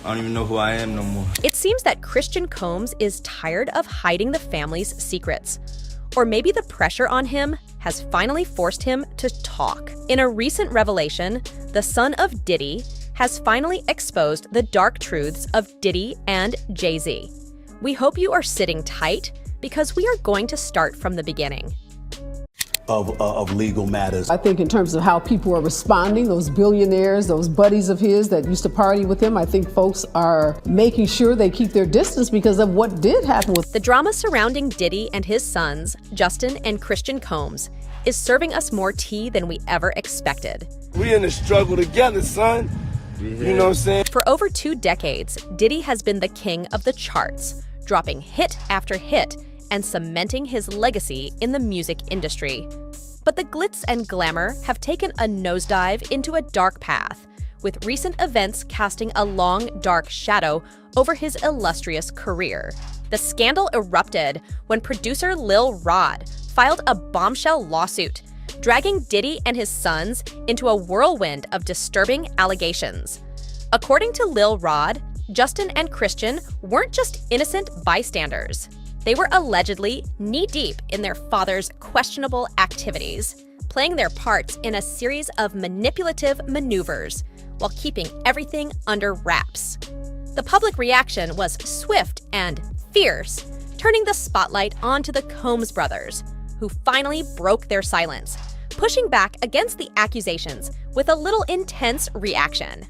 I don't even know who I am no more. It seems that Christian Combs is tired of hiding the family's secrets. Or maybe the pressure on him has finally forced him to talk. In a recent revelation, the son of Diddy has finally exposed the dark truths of Diddy and Jay-Z. We hope you are sitting tight because we are going to start from the beginning. Of legal matters. I think in terms of how people are responding, those billionaires, those buddies of his that used to party with him, I think folks are making sure they keep their distance because of what did happen with The drama surrounding Diddy and his sons, Justin and Christian Combs, is serving us more tea than we ever expected. We in the struggle together, son. You know what I'm saying? For over 2 decades, Diddy has been the king of the charts, dropping hit after hit and cementing his legacy in the music industry. But the glitz and glamour have taken a nosedive into a dark path, with recent events casting a long, dark shadow over his illustrious career. The scandal erupted when producer Lil Rod filed a bombshell lawsuit, dragging Diddy and his sons into a whirlwind of disturbing allegations. According to Lil Rod, Justin and Christian weren't just innocent bystanders. They were allegedly knee-deep in their father's questionable activities, playing their parts in a series of manipulative maneuvers while keeping everything under wraps. The public reaction was swift and fierce, turning the spotlight onto the Combs brothers, who finally broke their silence, pushing back against the accusations with a little intense reaction.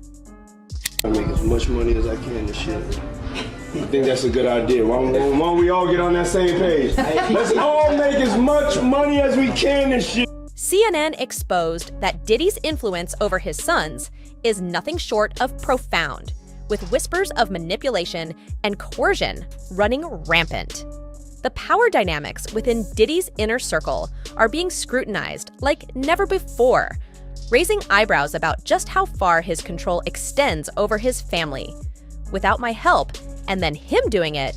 I make as much money as I can this year. I think that's a good idea. Why don't we all get on that same page? Let's all make as much money as we can this year. CNN exposed that Diddy's influence over his sons is nothing short of profound, with whispers of manipulation and coercion running rampant. The power dynamics within Diddy's inner circle are being scrutinized like never before, raising eyebrows about just how far his control extends over his family. Without my help, and then him doing it,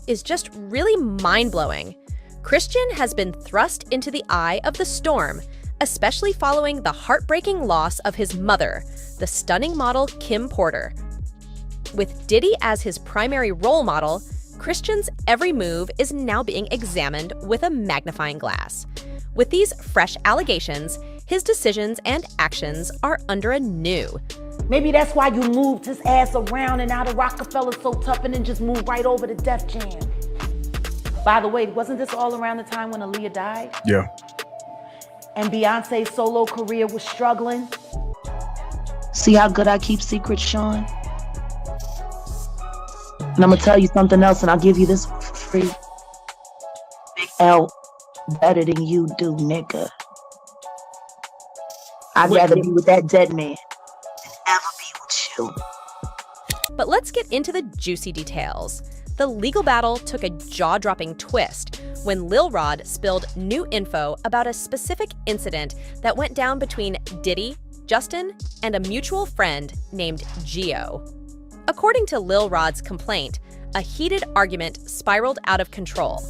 is just really mind-blowing. Christian has been thrust into the eye of the storm, especially following the heartbreaking loss of his mother, the stunning model Kim Porter. With Diddy as his primary role model, Christian's every move is now being examined with a magnifying glass. With these fresh allegations, his decisions and actions are under a new. Maybe that's why you moved his ass around and out of Rockefeller so tough and then just moved right over to Def Jam. By the way, wasn't this all around the time when Aaliyah died? Yeah. And Beyonce's solo career was struggling? See how good I keep secrets, Sean? And I'm gonna tell you something else, and I'll give you this one for free. Big L better than you do, nigga. I'd rather be with that dead man than ever be with you. But let's get into the juicy details. The legal battle took a jaw-dropping twist when Lil Rod spilled new info about a specific incident that went down between Diddy, Justin, and a mutual friend named Gio. According to Lil Rod's complaint, a heated argument spiraled out of control,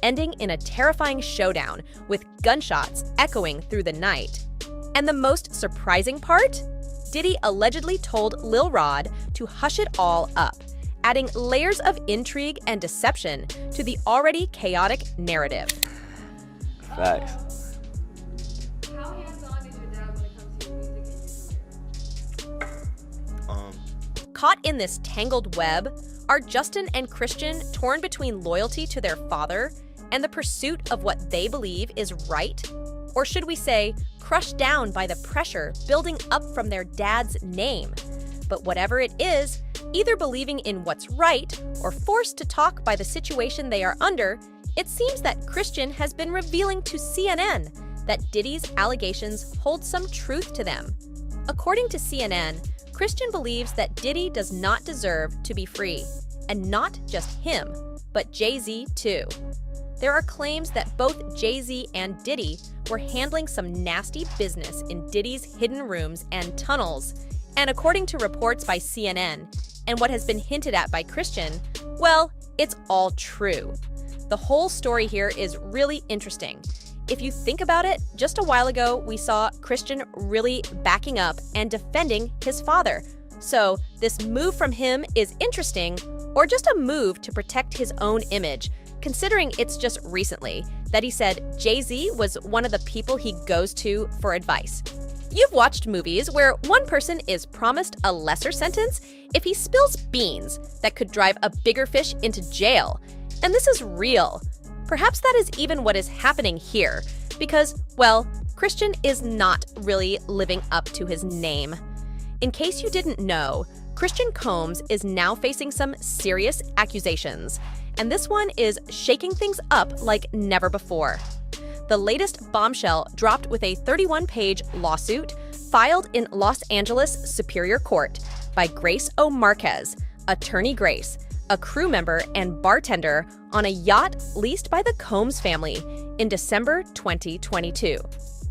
ending in a terrifying showdown with gunshots echoing through the night. And the most surprising part? Diddy allegedly told Lil Rod to hush it all up, adding layers of intrigue and deception to the already chaotic narrative. Facts. How hands-on is your dad when it comes to your music and your career? Caught in this tangled web, are Justin and Christian torn between loyalty to their father and the pursuit of what they believe is right? Or should we say, crushed down by the pressure building up from their dad's name? But whatever it is, either believing in what's right or forced to talk by the situation they are under, it seems that Christian has been revealing to CNN that Diddy's allegations hold some truth to them. According to CNN, Christian believes that Diddy does not deserve to be free, and not just him, but Jay-Z too. There are claims that both Jay-Z and Diddy were handling some nasty business in Diddy's hidden rooms and tunnels, and according to reports by CNN, and what has been hinted at by Christian, well, it's all true. The whole story here is really interesting. If you think about it, just a while ago, we saw Christian really backing up and defending his father. So, this move from him is interesting, or just a move to protect his own image, considering it's just recently that he said Jay-Z was one of the people he goes to for advice. You've watched movies where one person is promised a lesser sentence if he spills beans that could drive a bigger fish into jail. And this is real. Perhaps that is even what is happening here, because, well, Christian is not really living up to his name. In case you didn't know, Christian Combs is now facing some serious accusations, and this one is shaking things up like never before. The latest bombshell dropped with a 31-page lawsuit filed in Los Angeles Superior Court by Grace O. Marquez, attorney Grace, a crew member and bartender on a yacht leased by the Combs family in December 2022.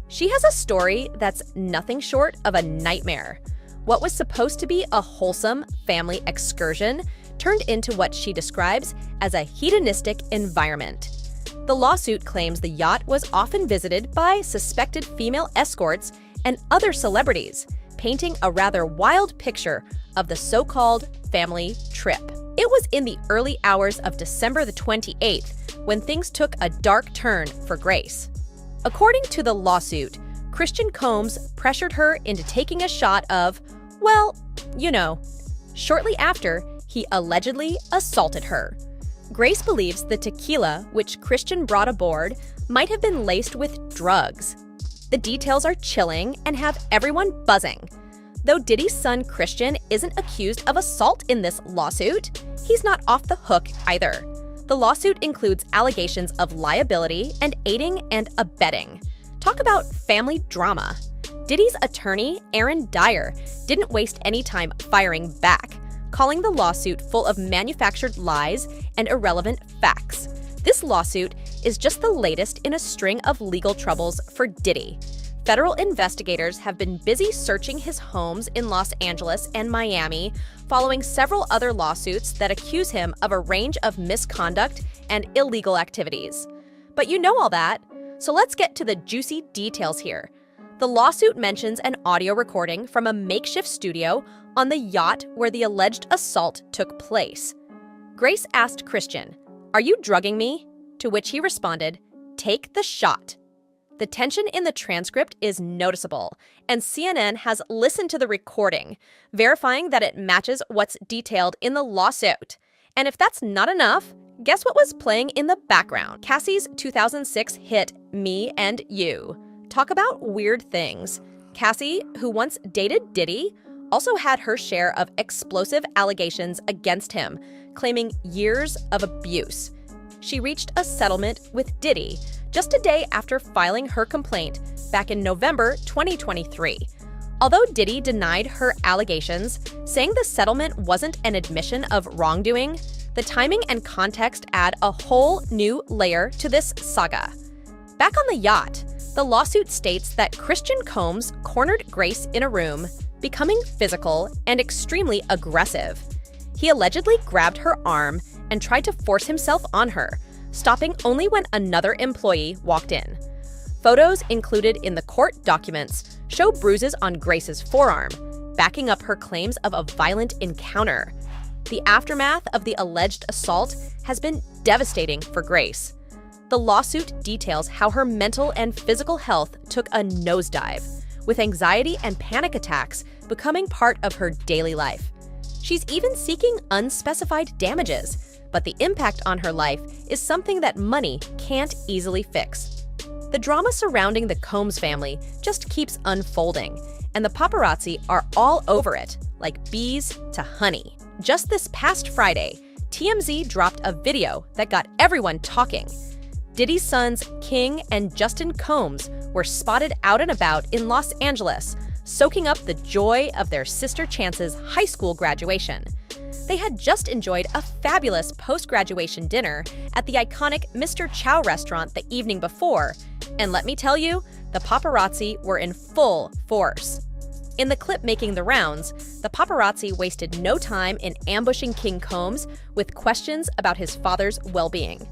She has a story that's nothing short of a nightmare. What was supposed to be a wholesome family excursion turned into what she describes as a hedonistic environment. The lawsuit claims the yacht was often visited by suspected female escorts and other celebrities, painting a rather wild picture of the so-called family trip. It was in the early hours of December the 28th when things took a dark turn for Grace. According to the lawsuit, Christian Combs pressured her into taking a shot of, well, you know. Shortly after, he allegedly assaulted her. Grace believes the tequila, which Christian brought aboard, might have been laced with drugs. The details are chilling and have everyone buzzing. Though Diddy's son Christian isn't accused of assault in this lawsuit, he's not off the hook either. The lawsuit includes allegations of liability and aiding and abetting. Talk about family drama. Diddy's attorney, Aaron Dyer, didn't waste any time firing back, calling the lawsuit full of manufactured lies and irrelevant facts. This lawsuit is just the latest in a string of legal troubles for Diddy. Federal investigators have been busy searching his homes in Los Angeles and Miami, following several other lawsuits that accuse him of a range of misconduct and illegal activities. But you know all that, so let's get to the juicy details here. The lawsuit mentions an audio recording from a makeshift studio on the yacht where the alleged assault took place. Grace asked Christian, "Are you drugging me?" To which he responded, "Take the shot." The tension in the transcript is noticeable, and CNN has listened to the recording, verifying that it matches what's detailed in the lawsuit. And if that's not enough, guess what was playing in the background? Cassie's 2006 hit Me and You. Talk about weird things. Cassie, who once dated Diddy, also had her share of explosive allegations against him, claiming years of abuse. She reached a settlement with Diddy just a day after filing her complaint back in November 2023. Although Diddy denied her allegations, saying the settlement wasn't an admission of wrongdoing, the timing and context add a whole new layer to this saga. Back on the yacht, the lawsuit states that Christian Combs cornered Grace in a room, becoming physical and extremely aggressive. He allegedly grabbed her arm and tried to force himself on her, stopping only when another employee walked in. Photos included in the court documents show bruises on Grace's forearm, backing up her claims of a violent encounter. The aftermath of the alleged assault has been devastating for Grace. The lawsuit details how her mental and physical health took a nosedive, with anxiety and panic attacks becoming part of her daily life. She's even seeking unspecified damages, but the impact on her life is something that money can't easily fix. The drama surrounding the Combs family just keeps unfolding, and the paparazzi are all over it, like bees to honey. Just this past Friday, TMZ dropped a video that got everyone talking. Diddy's sons King and Justin Combs were spotted out and about in Los Angeles, soaking up the joy of their sister Chance's high school graduation. They had just enjoyed a fabulous post-graduation dinner at the iconic Mr. Chow restaurant the evening before, and let me tell you, the paparazzi were in full force. In the clip making the rounds, the paparazzi wasted no time in ambushing King Combs with questions about his father's well-being.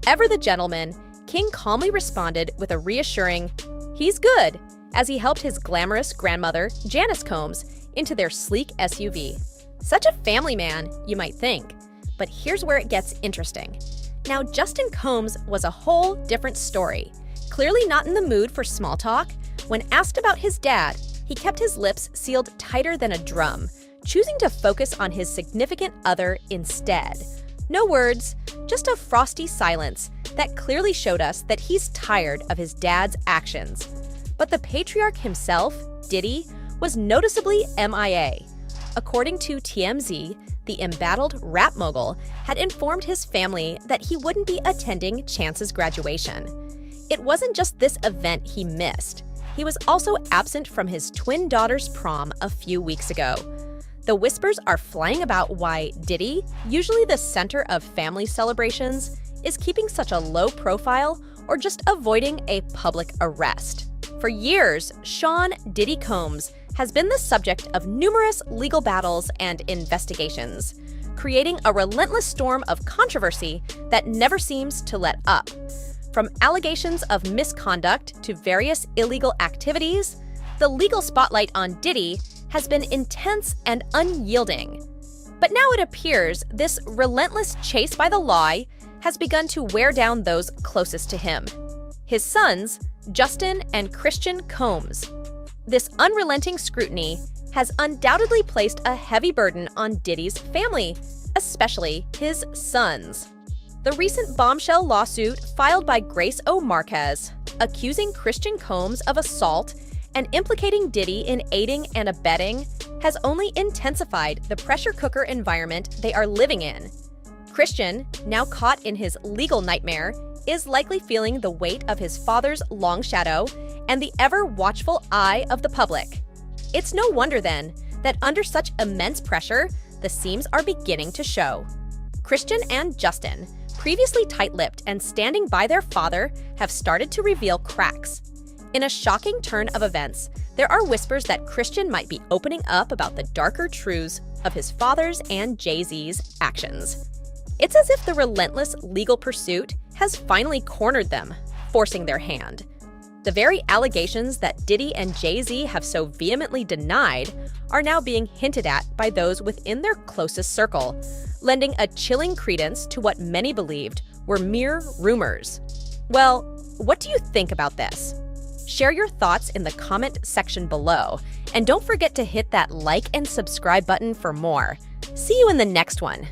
Ever the gentleman, King calmly responded with a reassuring, "He's good," as he helped his glamorous grandmother, Janice Combs, into their sleek SUV. Such a family man, you might think. But here's where it gets interesting. Now, Justin Combs was a whole different story. Clearly not in the mood for small talk, when asked about his dad, he kept his lips sealed tighter than a drum, choosing to focus on his significant other instead. No words, just a frosty silence that clearly showed us that he's tired of his dad's actions. But the patriarch himself, Diddy, was noticeably MIA. According to TMZ, the embattled rap mogul had informed his family that he wouldn't be attending Chance's graduation. It wasn't just this event he missed. He was also absent from his twin daughter's prom a few weeks ago. The whispers are flying about why Diddy, usually the center of family celebrations, is keeping such a low profile or just avoiding a public arrest. For years, Sean Diddy Combs has been the subject of numerous legal battles and investigations, creating a relentless storm of controversy that never seems to let up. From allegations of misconduct to various illegal activities, the legal spotlight on Diddy has been intense and unyielding. But now it appears this relentless chase by the law has begun to wear down those closest to him. His sons, Justin and Christian Combs. This unrelenting scrutiny has undoubtedly placed a heavy burden on Diddy's family, especially his sons. The recent bombshell lawsuit filed by Grace O. Marquez, accusing Christian Combs of assault and implicating Diddy in aiding and abetting, has only intensified the pressure cooker environment they are living in. Christian, now caught in his legal nightmare, is likely feeling the weight of his father's long shadow and the ever-watchful eye of the public. It's no wonder, then, that under such immense pressure, the seams are beginning to show. Christian and Justin, previously tight-lipped and standing by their father, have started to reveal cracks. In a shocking turn of events, there are whispers that Christian might be opening up about the darker truths of his father's and Jay-Z's actions. It's as if the relentless legal pursuit has finally cornered them, forcing their hand. The very allegations that Diddy and Jay-Z have so vehemently denied are now being hinted at by those within their closest circle, lending a chilling credence to what many believed were mere rumors. Well, what do you think about this? Share your thoughts in the comment section below, and don't forget to hit that like and subscribe button for more. See you in the next one.